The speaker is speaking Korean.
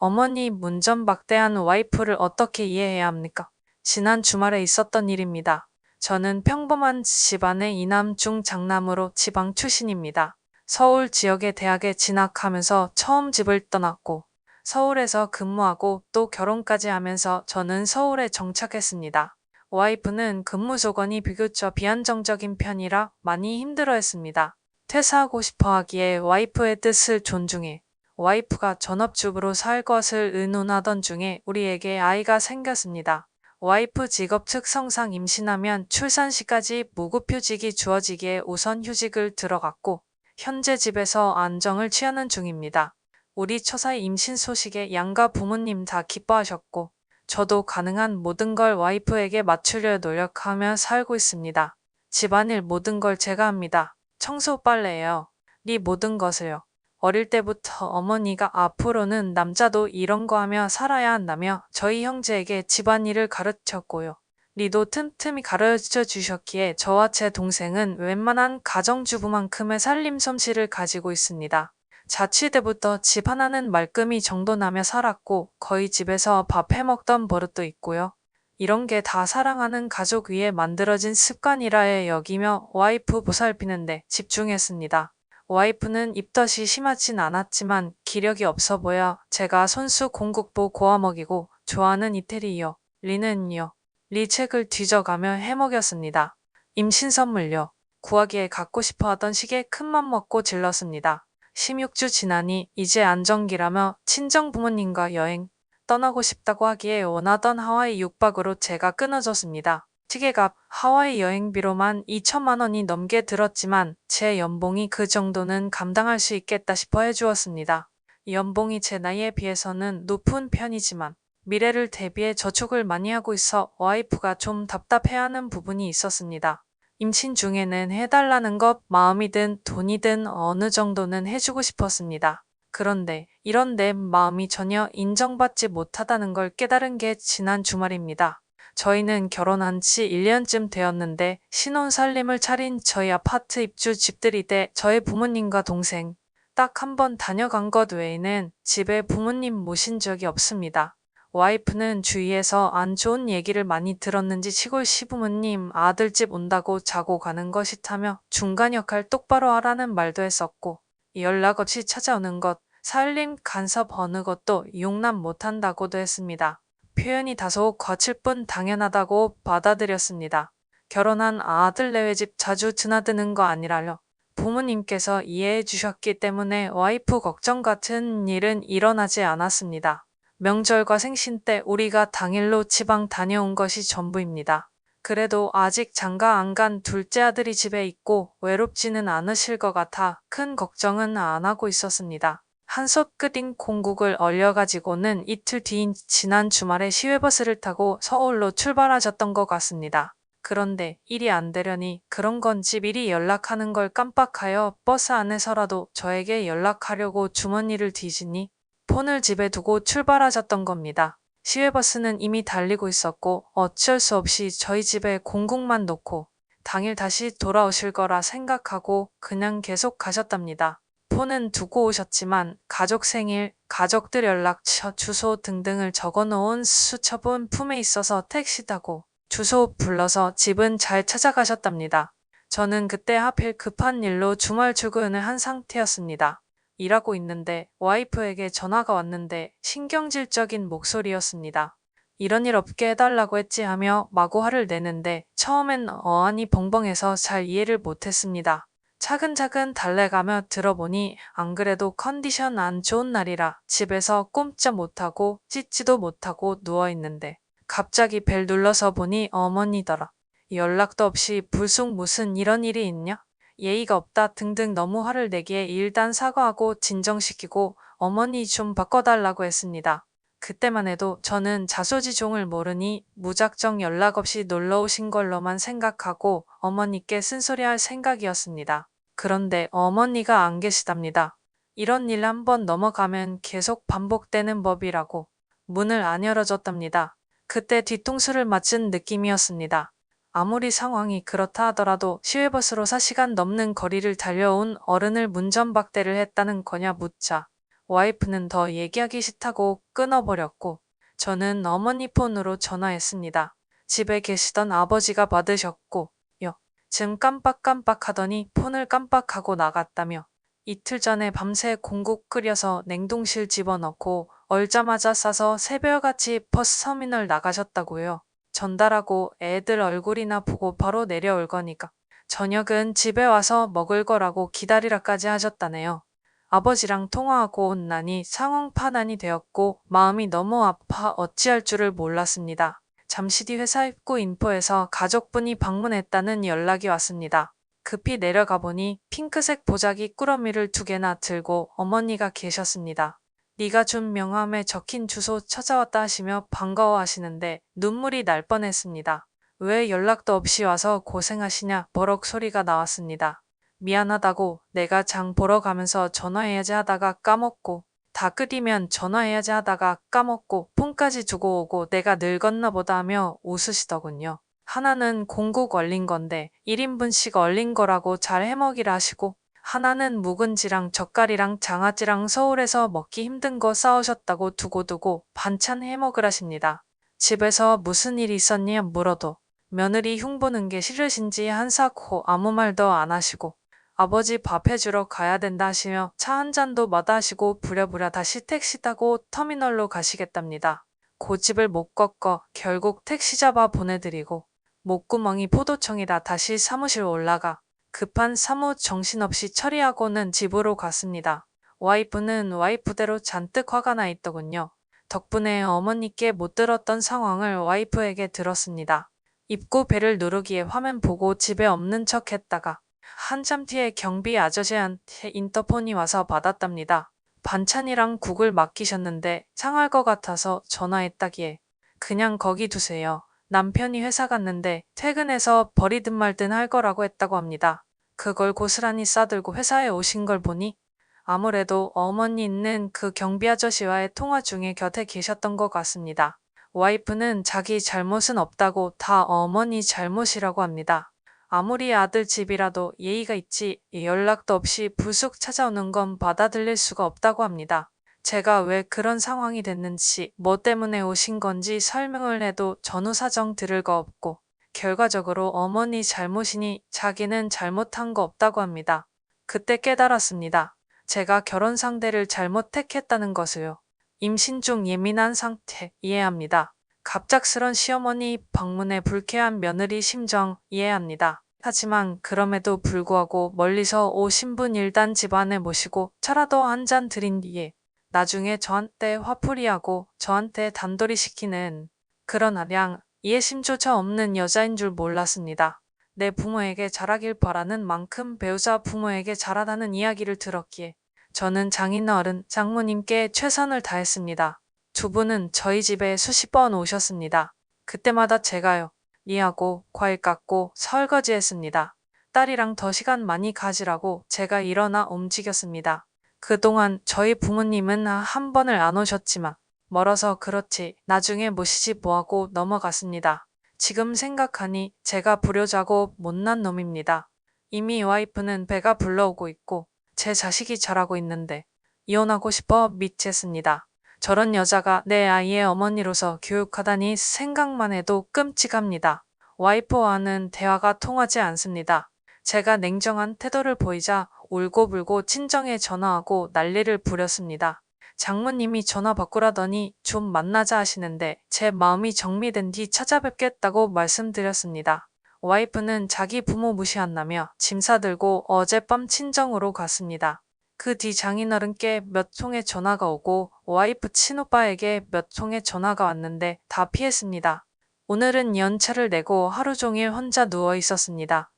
어머니 문전박대한 와이프를 어떻게 이해해야 합니까? 지난 주말에 있었던 일입니다. 저는 평범한 집안의 이남 중 장남으로 지방 출신입니다. 서울 지역의 대학에 진학하면서 처음 집을 떠났고 서울에서 근무하고 또 결혼까지 하면서 저는 서울에 정착했습니다. 와이프는 근무 조건이 비교적 비안정적인 편이라 많이 힘들어했습니다. 퇴사하고 싶어 하기에 와이프의 뜻을 존중해 와이프가 전업주부로 살 것을 의논하던 중에 우리에게 아이가 생겼습니다. 와이프 직업 특성상 임신하면 출산 시까지 무급휴직이 주어지기에 우선 휴직을 들어갔고 현재 집에서 안정을 취하는 중입니다. 우리 처사의 임신 소식에 양가 부모님 다 기뻐하셨고 저도 가능한 모든 걸 와이프에게 맞추려 노력하며 살고 있습니다. 집안일 모든 걸 제가 합니다. 청소 빨래예요. 네 모든 것을요. 어릴 때부터 어머니가 앞으로는 남자도 이런 거 하며 살아야 한다며 저희 형제에게 집안일을 가르쳤고요. 리도 틈틈이 가르쳐 주셨기에 저와 제 동생은 웬만한 가정주부만큼의 살림 솜씨를 가지고 있습니다. 자취 때부터 집 하나는 말끔히 정돈하며 살았고 거의 집에서 밥 해먹던 버릇도 있고요. 이런 게 다 사랑하는 가족 위에 만들어진 습관이라 여기며 와이프 보살피는데 집중했습니다. 와이프는 입덧이 심하진 않았지만 기력이 없어 보여 제가 손수 공국보 고아 먹이고 좋아하는 이태리요. 리는요. 리 책을 뒤져가며 해먹였습니다. 임신 선물요. 구하기에 갖고 싶어 하던 시기에 큰맘 먹고 질렀습니다. 16주 지나니 이제 안정기라며 친정 부모님과 여행 떠나고 싶다고 하기에 원하던 하와이 6박으로 제가 끊어졌습니다. 티켓값 하와이 여행비로만 2천만 원이 넘게 들었지만 제 연봉이 그 정도는 감당할 수 있겠다 싶어 해주었습니다. 연봉이 제 나이에 비해서는 높은 편이지만 미래를 대비해 저축을 많이 하고 있어 와이프가 좀 답답해하는 부분이 있었습니다. 임신 중에는 해달라는 것 마음이든 돈이든 어느 정도는 해주고 싶었습니다. 그런데 이런 내 마음이 전혀 인정받지 못하다는 걸 깨달은 게 지난 주말입니다. 저희는 결혼한 지 1년쯤 되었는데 신혼 살림을 차린 저희 아파트 입주 집들이때 저의 부모님과 동생 딱 한 번 다녀간 것 외에는 집에 부모님 모신 적이 없습니다. 와이프는 주위에서 안 좋은 얘기를 많이 들었는지 시골 시부모님 아들집 온다고 자고 가는 것 싫다며 중간 역할 똑바로 하라는 말도 했었고 연락 없이 찾아오는 것, 살림 간섭 어느 것도 용납 못한다고도 했습니다. 표현이 다소 거칠 뿐 당연하다고 받아들였습니다. 결혼한 아들 내외 집 자주 드나드는 거 아니라요. 부모님께서 이해해 주셨기 때문에 와이프 걱정 같은 일은 일어나지 않았습니다. 명절과 생신 때 우리가 당일로 지방 다녀온 것이 전부입니다. 그래도 아직 장가 안 간 둘째 아들이 집에 있고 외롭지는 않으실 것 같아 큰 걱정은 안 하고 있었습니다. 한솥 끓인 콩국을 얼려가지고는 이틀 뒤인 지난 주말에 시외버스를 타고 서울로 출발하셨던 것 같습니다. 그런데 일이 안 되려니 그런 건지 미리 연락하는 걸 깜빡하여 버스 안에서라도 저에게 연락하려고 주머니를 뒤지니 폰을 집에 두고 출발하셨던 겁니다. 시외버스는 이미 달리고 있었고 어쩔 수 없이 저희 집에 공국만 놓고 당일 다시 돌아오실 거라 생각하고 그냥 계속 가셨답니다. 폰은 두고 오셨지만 가족 생일, 가족들 연락처, 주소 등등을 적어놓은 수첩은 품에 있어서 택시 타고 주소 불러서 집은 잘 찾아가셨답니다. 저는 그때 하필 급한 일로 주말 출근을 한 상태였습니다. 일하고 있는데 와이프에게 전화가 왔는데 신경질적인 목소리였습니다. 이런 일 없게 해달라고 했지 하며 마구 화를 내는데 처음엔 어안이 벙벙해서 잘 이해를 못했습니다. 차근차근 달래가며 들어보니 안 그래도 컨디션 안 좋은 날이라 집에서 꼼짝 못하고 씻지도 못하고 누워있는데 갑자기 벨 눌러서 보니 어머니더라. 연락도 없이 불쑥 무슨 이런 일이 있냐? 예의가 없다 등등 너무 화를 내기에 일단 사과하고 진정시키고 어머니 좀 바꿔달라고 했습니다. 그때만 해도 저는 자소지종을 모르니 무작정 연락 없이 놀러 오신 걸로만 생각하고 어머니께 쓴소리할 생각이었습니다. 그런데 어머니가 안 계시답니다. 이런 일 한번 넘어가면 계속 반복되는 법이라고 문을 안 열어줬답니다. 그때 뒤통수를 맞은 느낌이었습니다. 아무리 상황이 그렇다 하더라도 시외버스로 4시간 넘는 거리를 달려온 어른을 문전박대를 했다는 거냐 묻자 와이프는 더 얘기하기 싫다고 끊어버렸고 저는 어머니 폰으로 전화했습니다. 집에 계시던 아버지가 받으셨고 즘 깜빡깜빡 하더니 폰을 깜빡하고 나갔다며 이틀 전에 밤새 공국 끓여서 냉동실 집어넣고 얼자마자 싸서 새벽같이 버스터미널 나가셨다고요. 전달하고 애들 얼굴이나 보고 바로 내려올 거니까 저녁은 집에 와서 먹을 거라고 기다리라까지 하셨다네요. 아버지랑 통화하고 온 나니 상황 파단이 되었고 마음이 너무 아파 어찌할 줄을 몰랐습니다. 잠시 뒤 회사 입구 인포에서 가족분이 방문했다는 연락이 왔습니다. 급히 내려가 보니 핑크색 보자기 꾸러미를 2개나 들고 어머니가 계셨습니다. 네가 준 명함에 적힌 주소 찾아왔다 하시며 반가워하시는데 눈물이 날 뻔했습니다. 왜 연락도 없이 와서 고생하시냐 버럭 소리가 나왔습니다. 미안하다고 내가 장 보러 가면서 전화해야지 하다가 까먹고 다 끓이면 전화해야지 하다가 까먹고 폰까지 두고 오고 내가 늙었나 보다 하며 웃으시더군요. 하나는 공국 얼린 건데 1인분씩 얼린 거라고 잘 해먹이라 하시고 하나는 묵은지랑 젓갈이랑 장아찌랑 서울에서 먹기 힘든 거 싸우셨다고 두고두고 반찬 해먹으라십니다. 집에서 무슨 일 있었냐 물어도 며느리 흉보는 게 싫으신지 한사코 아무 말도 안 하시고 아버지 밥 해주러 가야 된다 하시며 차 한 잔도 마다하시고 부랴부랴 다시 택시 타고 터미널로 가시겠답니다. 고집을 못 꺾어 결국 택시 잡아 보내드리고 목구멍이 포도청이라 다시 사무실 올라가 급한 사무 정신없이 처리하고는 집으로 갔습니다. 와이프는 와이프대로 잔뜩 화가 나 있더군요. 덕분에 어머니께 못 들었던 상황을 와이프에게 들었습니다. 입구 벨을 누르기에 화면 보고 집에 없는 척 했다가 한참 뒤에 경비 아저씨한테 인터폰이 와서 받았답니다. 반찬이랑 국을 맡기셨는데 상할 것 같아서 전화했다기에 그냥 거기 두세요. 남편이 회사 갔는데 퇴근해서 버리든 말든 할 거라고 했다고 합니다. 그걸 고스란히 싸들고 회사에 오신 걸 보니 아무래도 어머니 있는 그 경비 아저씨와의 통화 중에 곁에 계셨던 것 같습니다. 와이프는 자기 잘못은 없다고 다 어머니 잘못이라고 합니다. 아무리 아들 집이라도 예의가 있지 연락도 없이 불쑥 찾아오는 건 받아들일 수가 없다고 합니다. 제가 왜 그런 상황이 됐는지 뭐 때문에 오신 건지 설명을 해도 전후 사정 들을 거 없고 결과적으로 어머니 잘못이니 자기는 잘못한 거 없다고 합니다. 그때 깨달았습니다. 제가 결혼 상대를 잘못 택했다는 것을요. 임신 중 예민한 상태 이해합니다. 갑작스런 시어머니 방문에 불쾌한 며느리 심정 이해합니다. 하지만 그럼에도 불구하고 멀리서 오신 분 일단 집안에 모시고 차라도 한 잔 드린 뒤에 나중에 저한테 화풀이하고 저한테 단돌이 시키는 그런 아량 이해심조차 없는 여자인 줄 몰랐습니다. 내 부모에게 잘하길 바라는 만큼 배우자 부모에게 잘하다는 이야기를 들었기에 저는 장인어른 장모님께 최선을 다했습니다. 두 분은 저희 집에 수십 번 오셨습니다. 그때마다 제가요. 이하고 과일 깎고 설거지했습니다. 딸이랑 더 시간 많이 가지라고 제가 일어나 움직였습니다. 그동안 저희 부모님은 한 번을 안 오셨지만 멀어서 그렇지 나중에 모시지 뭐하고 넘어갔습니다. 지금 생각하니 제가 불효자고 못난 놈입니다. 이미 와이프는 배가 불러오고 있고 제 자식이 자라고 있는데 이혼하고 싶어 미치겠습니다. 저런 여자가 내 아이의 어머니로서 교육하다니 생각만 해도 끔찍합니다. 와이프와는 대화가 통하지 않습니다. 제가 냉정한 태도를 보이자 울고불고 친정에 전화하고 난리를 부렸습니다. 장모님이 전화 바꾸라더니 좀 만나자 하시는데 제 마음이 정리된 뒤 찾아뵙겠다고 말씀드렸습니다. 와이프는 자기 부모 무시한다며 짐 싸들고 어젯밤 친정으로 갔습니다. 그 뒤 장인어른께 몇 통의 전화가 오고 와이프 친오빠에게 몇 통의 전화가 왔는데 다 피했습니다. 오늘은 연차를 내고 하루 종일 혼자 누워 있었습니다.